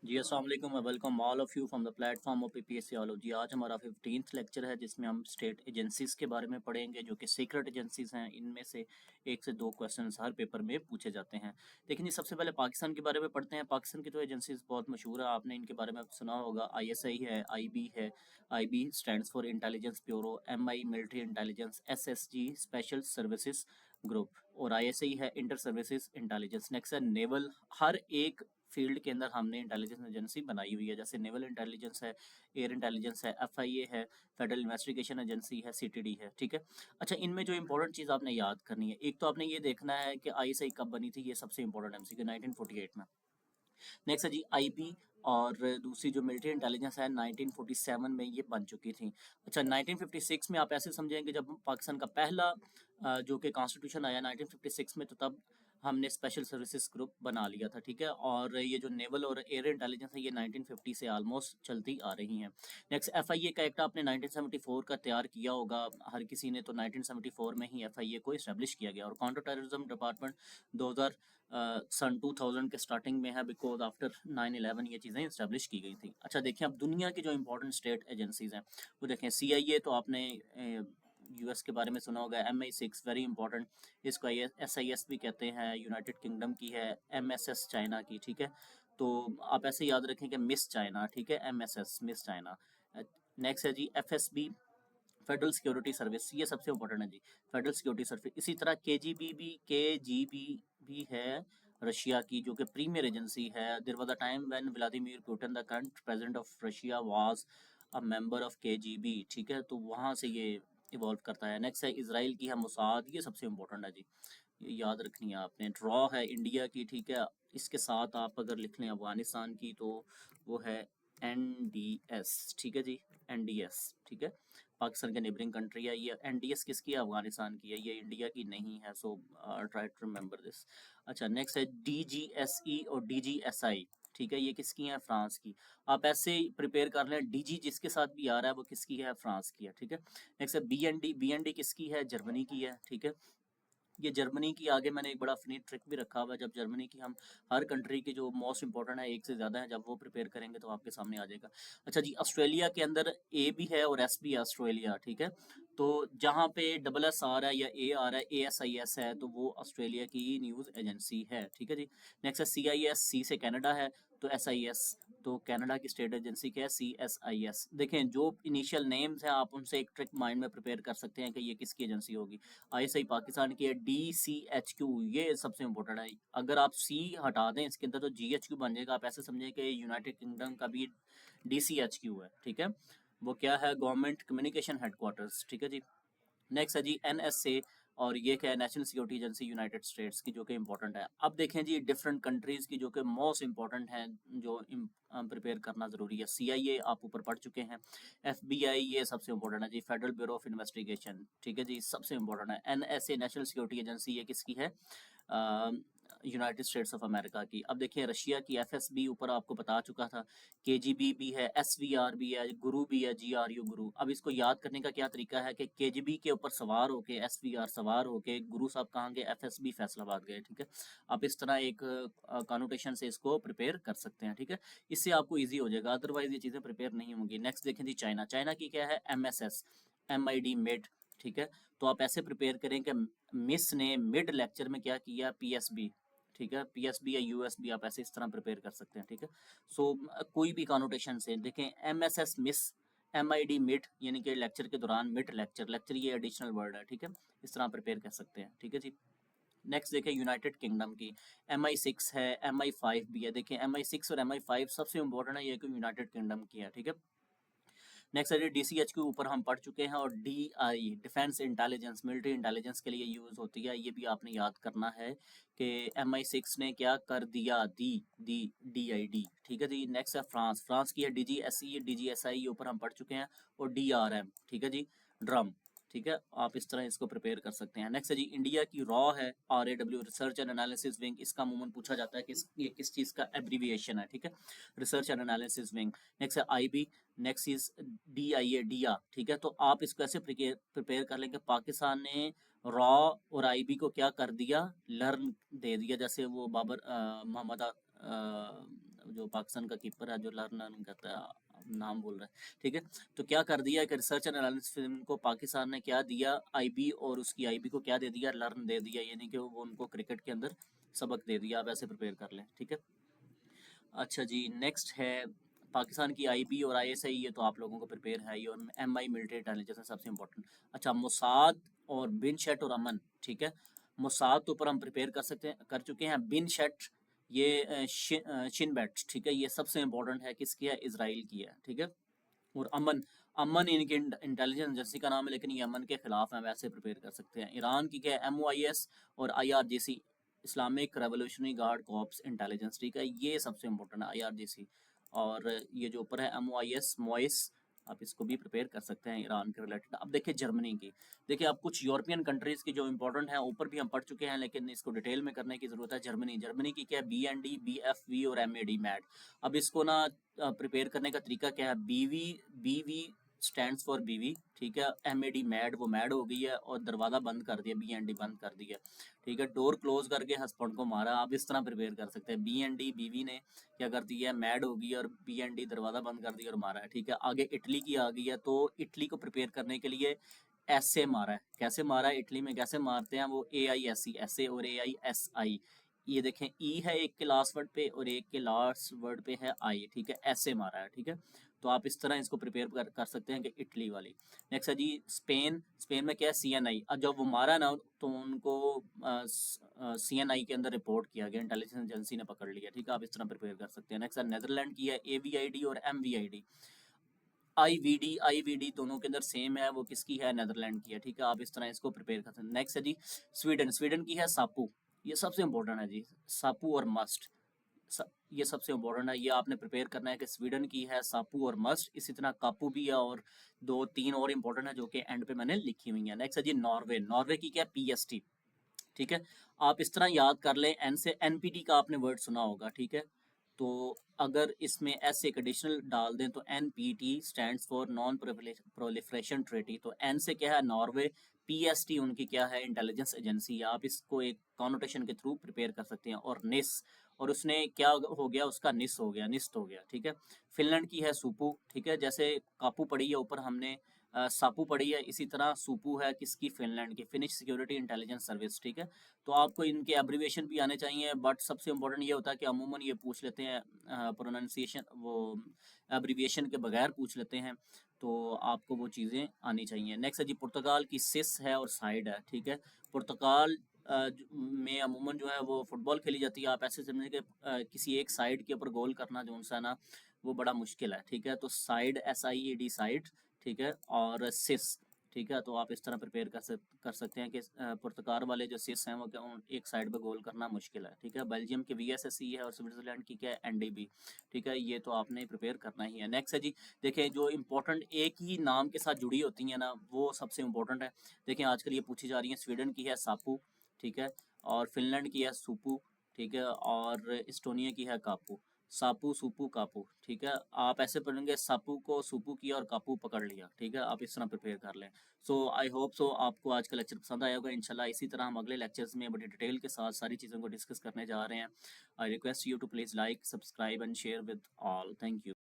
जी अस्सलाम वालेकुम, welcome all of you from the platform of PPSC all. जी आज हमारा 15th लेक्चर है जिसमें हम स्टेट एजेंसीज के बारे में पढ़ेंगे जो कि सीक्रेट एजेंसीज हैं। इनमें से एक से दो क्वेश्चंस हर पेपर में पूछे जाते हैं। लेकिन जी सबसे पहले पाकिस्तान के बारे में पढ़ते हैं। पाकिस्तान की तो एजेंसीज बहुत मशहूर है, आपने इनके बारे में सुना होगा। आईएसआई है, आईबी है। IB stands for intelligence bureau, MI military intelligence, SSG special services group, और आईएसआई है इंटर सर्विसेज इंटेलिजेंस। नेक्स्ट है नेवल। हर एक फील्ड के अंदर हमने इंटेलिजेंस एजेंसी बनाई हुई है, जैसे नेवल इंटेलिजेंस है, एयर इंटेलिजेंस है, एफआईए है, फेडरल इन्वेस्टिगेशन एजेंसी है, सीटीडी है। ठीक है। अच्छा, इनमें जो इंपॉर्टेंट चीज़ आपने याद करनी है, एक तो आपने ये देखना है कि आईएसआई कब बनी थी, ये सबसे इंपॉर्टेंट एमसीक्यू 1948 में। नेक्स्ट है जी आईबी, और दूसरी जो मिलिट्री इंटेलिजेंस है 1947 में ये बन चुकी थी। अच्छा, 1956 में आप ऐसे समझेंगे जब पाकिस्तान का पहला जो कि कॉन्स्टिट्यूशन आया 1956 में, तो तब हमने स्पेशल सर्विसेज ग्रुप बना लिया था। ठीक है। और ये जो नेवल और एयर इंटेलिजेंस है ये 1950 से ऑलमोस्ट चलती आ रही हैं। नेक्स्ट एफआईए का एक्ट आपने 1974 का तैयार किया होगा हर किसी ने, तो 1974 में ही एफआईए को इस्टेब्लिश किया गया। और काउंटर टेररिज्म डिपार्टमेंट 2000 सन 2000 के स्टार्टिंग में है, बिकॉज आफ्टर 9/11 ये चीज़ें इस्टेब्लिश की गई थी। अच्छा, देखिए अब दुनिया की जो इंपॉर्टेंट स्टेट एजेंसीज हैं वो देखें। सीआईए तो आपने यूएस के बारे में सुना होगा। MI6 वेरी इंपॉर्टेंट, इसको SIS भी कहते हैं, यूनाइटेड किंगडम की है। MSS चाइना की। ठीक है। तो आप ऐसे याद रखें कि मिस चाइना। ठीक है, MSS मिस चाइना। नेक्स्ट है जी FSB, फेडरल सिक्योरिटी सर्विस, ये सबसे इंपॉर्टेंट है जी, फेडरल सिक्योरिटी सर्विस। इसी तरह KGB भी है रशिया की, जो कि प्रीमियर एजेंसी है। There was a time when Vladimir Putin the current president of Russia was a member of KGB। ठीक है, तो वहाँ से ये इवॉल्व करता है। नेक्स्ट है इसराइल की है मोसाद, ये सबसे इंपॉर्टेंट है जी, ये याद रखनी है आपने। ड्रॉ है इंडिया की। ठीक है, इसके साथ आप अगर लिख लें अफगानिस्तान की, तो वो है NDS। ठीक है जी, NDS। ठीक है, पाकिस्तान के नेबरिंग कंट्री है। ये NDS किसकी है? अफगानिस्तान की है, ये इंडिया की नहीं है। So try to remember this. अच्छा, नेक्स्ट है DGSE और DGSI। ठीक है, ये किसकी है? फ्रांस की। आप ऐसे ही प्रिपेयर कर लें, DG जिसके साथ भी आ रहा है वो किसकी है? फ्रांस की है। ठीक है। नेक्स्ट है BND किसकी है? जर्मनी की है। ठीक है, ये जर्मनी की आगे मैंने एक बड़ा फनी ट्रिक भी रखा हुआ है। जब जर्मनी की हम हर कंट्री की जो मोस्ट इंपॉर्टेंट है एक से ज़्यादा है, जब वो प्रिपेयर करेंगे तो आपके सामने आ जाएगा। अच्छा जी, ऑस्ट्रेलिया के अंदर ए भी है और एस भी है, ऑस्ट्रेलिया। ठीक है, तो जहाँ पे SS आ रहा है या ए आ रहा है, ASIS है, तो वो ऑस्ट्रेलिया की न्यूज़ एजेंसी है। ठीक है जी। नेक्स्ट है CIS, सी से कनाडा है, तो SIS तो कनाडा की स्टेट एजेंसी क्या है? CSIS। देखें जो इनिशियल नेम्स हैं आप उनसे एक ट्रिक माइंड में प्रिपेयर कर सकते हैं कि ये किसकी एजेंसी होगी। आईएसआई पाकिस्तान की है। DCHQ, ये सबसे इंपॉर्टेंट है। अगर आप सी हटा दें इसके अंदर तो GHQ बन जाएगा। आप ऐसे समझें कि यूनाइटेड किंगडम का भी DCHQ है। ठीक है, वो क्या है? Government communication headquarters. ठीक है जी। नेक्स्ट है जी NSA, और ये क्या है? National security agency United states की, जो कि इंपॉर्टेंट है। अब देखें जी डिफरेंट कंट्रीज की जो कि मोस्ट इंपॉर्टेंट हैं, जो प्रिपेयर करना ज़रूरी है। CIA आप ऊपर पढ़ चुके हैं। FBI ये सबसे इंपॉर्टेंट है जी, फेडरल ब्यूरो ऑफ इन्वेस्टिगेशन। ठीक है जी, सबसे इंपॉर्टेंट है। NSA नेशनल सिक्योरिटी एजेंसी, ये किसकी है? यूनाइटेड स्टेट्स ऑफ अमेरिका की। अब देखिए रशिया की FSB ऊपर आपको बता चुका था। KGB भी है, SVR भी है, गुरु भी है, GRU गुरु। अब इसको याद करने का क्या तरीका है कि KGB के ऊपर सवार होके SVR सवार होके गुरु साहब कहाँ गए? FSB फैसलाबाद गए। ठीक है, आप इस तरह एक कॉनोटेशन से इसको प्रिपेयर कर सकते हैं। ठीक है, इससे आपको ईजी हो जाएगा, अदरवाइज ये चीज़ें प्रिपेयर नहीं होंगी। नेक्स्ट देखें जी चाइना। चाइना की क्या है? MSS, MID mid. ठीक है, तो आप ऐसे प्रिपेयर करें कि मिस ने मिड लेक्चर में क्या किया? PSB। ठीक है, PSB या USB, आप ऐसे इस तरह प्रिपेयर कर सकते हैं। ठीक है, सो कोई भी कॉनोटेशन से देखें। MSS मिस, MID मिड, यानी कि लेक्चर के दौरान मिड लेक्चर, लेक्चर ये एडिशनल वर्ड है। ठीक है, इस तरह प्रिपेयर कर सकते हैं। ठीक है जी। नेक्स्ट देखें यूनाइटेड किंगडम की। MI6 है, MI5 भी है। देखें MI6 और MI5 सबसे इंपॉर्टेंट है, ये कि यूनाइटेड किंगडम की है। ठीक है। नेक्स्ट है DCH के ऊपर हम पढ़ चुके हैं। और DI defence intelligence, military intelligence के लिए यूज़ होती है। ये भी आपने याद करना है कि MI6 ने क्या कर दिया? दी DID। ठीक है जी। नेक्स्ट है फ्रांस। फ्रांस की है DGSE, DGSI, ये ऊपर हम पढ़ चुके हैं। और DRM। ठीक है जी, ड्रम। ठीक है, आप इस तरह इसको प्रिपेयर कर सकते हैं। नेक्स्ट है जी इंडिया की रॉ है, RAW, research and analysis wing. इसका अमूमन पूछा जाता है कि ये किस चीज़ का एब्रीविएशन है। ठीक है, research and analysis wing. Next है IB, नेक्स्ट इज DIA, डिया। ठीक है, तो आप इसको ऐसे प्रिपेयर कर लेंगे। पाकिस्तान ने रॉ और IB को क्या कर दिया? लर्न दे दिया, जैसे वो बाबर मोहम्मद जो पाकिस्तान का कीपर है जो लर्न कहता है, नाम बोल रहा है, ठीक है। तो क्या कर दिया कि रिसर्च एंड एनालिसिस फिल्म को पाकिस्तान ने क्या दिया, आईबी, और उसकी आईबी को क्या दे दिया, लर्न दे दिया, यानी कि वो उनको क्रिकेट के अंदर सबक दे दिया। आप ऐसे प्रिपेयर कर लें, ठीक है। अच्छा जी, नेक्स्ट है पाकिस्तान की आईबी और आईएसआई, ये तो आप लोगों को प्रिपेयर है ही, और एमआई मिलिट्री इंटेलिजेंस है सबसे इंपॉर्टेंट। अच्छा, मोसाद और बिन शेट और अमन, ठीक है। मोसाद तो ऊपर हम प्रिपेयर कर सकते हैं, कर चुके हैं। बिन शेट ये शिन बैट, ठीक है, ये सबसे इंपॉर्टेंट है, किसकी है, इसराइल की है, ठीक है। और अमन, अमन इनकी इंटेलिजेंस एजेंसी का नाम है, लेकिन ये अमन के खिलाफ है, वैसे प्रिपेयर कर सकते हैं। ईरान की क्या है, MOIS और IRGC, Islamic revolutionary guard corps intelligence, ठीक है, ये सबसे इंपॉर्टेंट है IRGC। और ये जो ऊपर है MOIS, मोइस, आप इसको भी प्रिपेयर कर सकते हैं ईरान के रिलेटेड। अब देखिए जर्मनी की, देखिए अब कुछ यूरोपियन कंट्रीज़ की जो इंपॉर्टेंट है ऊपर भी हम पढ़ चुके हैं, लेकिन इसको डिटेल में करने की ज़रूरत है। जर्मनी, जर्मनी की क्या है, BND, BFV और MAD, मैड। अब इसको ना प्रिपेयर करने का तरीका क्या है, BV स्टैंड्स फॉर BV, ठीक है। MAD, मैड, वो मैड हो गई है, और दरवाज़ा बंद कर दिया, BND बंद कर दिया, ठीक है। डोर क्लोज करके हस्बैंड को मारा, आप इस तरह प्रिपेयर कर सकते हैं। BND, BV ने क्या कर दिया है, मैड हो गई है, और BND दरवाज़ा बंद कर दिया और मारा है, ठीक है। आगे इटली की आ गई है, तो इटली को प्रिपेयर करने के लिए ऐसे मारा है, कैसे मारा है इटली में, कैसे मारते हैं वो, AISE, ऐसे, और AISI। ये देखें, ई है एक के लास्ट वर्ड पे और एक के लास्ट वर्ड पे है आई, ठीक है, ऐसे मारा है, ठीक है। तो आप इस तरह इसको प्रिपेयर कर सकते हैं कि इटली वाली। नेक्स्ट है जी स्पेन, स्पेन में क्या है, CNI। अब जब वो मारा ना तो उनको CNI के अंदर रिपोर्ट किया गया, इंटेलिजेंस एजेंसी ने पकड़ लिया, ठीक है। आप इस तरह प्रिपेयर कर सकते हैं। नेक्स्ट है नेदरलैंड की है, AVID और MVID। IVD दोनों के अंदर सेम है, वो किसकी है, नेदरलैंड की है, ठीक है। आप इस तरह इसको प्रिपेयर कर सकते हैं। नेक्स्ट है जी स्वीडन, स्वीडन की है सापू, ये सबसे इंपॉर्टेंट है जी, सापू और मस्ट, ये सबसे इंपॉर्टेंट है, ये आपने प्रिपेयर करना है कि स्वीडन की है सापू और मस्ट, इसी तरह कापू भी है, और दो तीन और इंपॉर्टेंट है जो कि एंड पे मैंने लिखी हुई है। नेक्स्ट है जी नॉर्वे, नॉर्वे की क्या, PST, ठीक है। आप इस तरह याद कर लें, एन से NPT का आपने वर्ड सुना होगा, ठीक है। तो अगर इसमें ऐसे एक एडिशनल डाल दें तो NPT stands for non proliferation treaty, तो एन से क्या है, नॉर्वे, PST उनकी क्या है, इंटेलिजेंस एजेंसी। आप इसको एक कॉनोटेशन के थ्रू प्रिपेयर कर सकते हैं। और निस, और उसने क्या हो गया, उसका निस हो गया, निस्ट हो गया, ठीक है। फिनलैंड की है सुपू, ठीक है, जैसे कापू पढ़ी है ऊपर हमने, सापू पड़ी है, इसी तरह सुपू है किसकी, फिनलैंड की, फिनिश सिक्योरिटी इंटेलिजेंस सर्विस, ठीक है। तो आपको इनके एब्रीविएशन भी आने चाहिए, बट सबसे इंपॉर्टेंट ये होता है कि अमूमन ये पूछ लेते हैं प्रोनाउंसिएशन, वो एब्रीविएशन के बगैर पूछ लेते हैं, तो आपको वो चीज़ें आनी चाहिए। नेक्स्ट है जी पुर्तगाल की, सिस है और साइड है, ठीक है। पुर्तगाल में अमूमन जो है वो फुटबॉल खेली जाती है। आप ऐसे समझें कि किसी एक साइड के ऊपर गोल करना जो सा ना, वो बड़ा मुश्किल है, ठीक है। तो साइड, SIED, साइड, ठीक है, और सिस, ठीक है। तो आप इस तरह प्रिपेयर कर सकते हैं कि पुर्तगाल वाले जो सिस हैं वो क्या, एक साइड पे गोल करना मुश्किल है, ठीक है। बेल्जियम की VSSE है, और स्विट्जरलैंड की क्या है, NDB, ठीक है। ये तो आपने प्रिपेयर करना ही है। नेक्स्ट है जी, देखिए जो इंपॉर्टेंट एक ही नाम के साथ जुड़ी होती हैं ना, वो सबसे इंपॉर्टेंट है। देखिए आजकल ये पूछी जा रही है, स्वीडन की है सापू, ठीक है, और फिनलैंड की है सुपू, ठीक है, और इस्टोनिया की है कापू। सापू, सुपू, कापू, ठीक है। आप ऐसे पढ़ेंगे, सापू को सुपू किया और कापू पकड़ लिया, ठीक है। आप इस तरह प्रिपेयर कर लें। सो आई होप सो आपको आज का लेक्चर पसंद आया होगा। इंशाल्लाह इसी तरह हम अगले लेक्चर्स में बड़ी डिटेल के साथ सारी चीज़ों को डिस्कस करने जा रहे हैं। I request you to please like, subscribe and share with all. Thank you.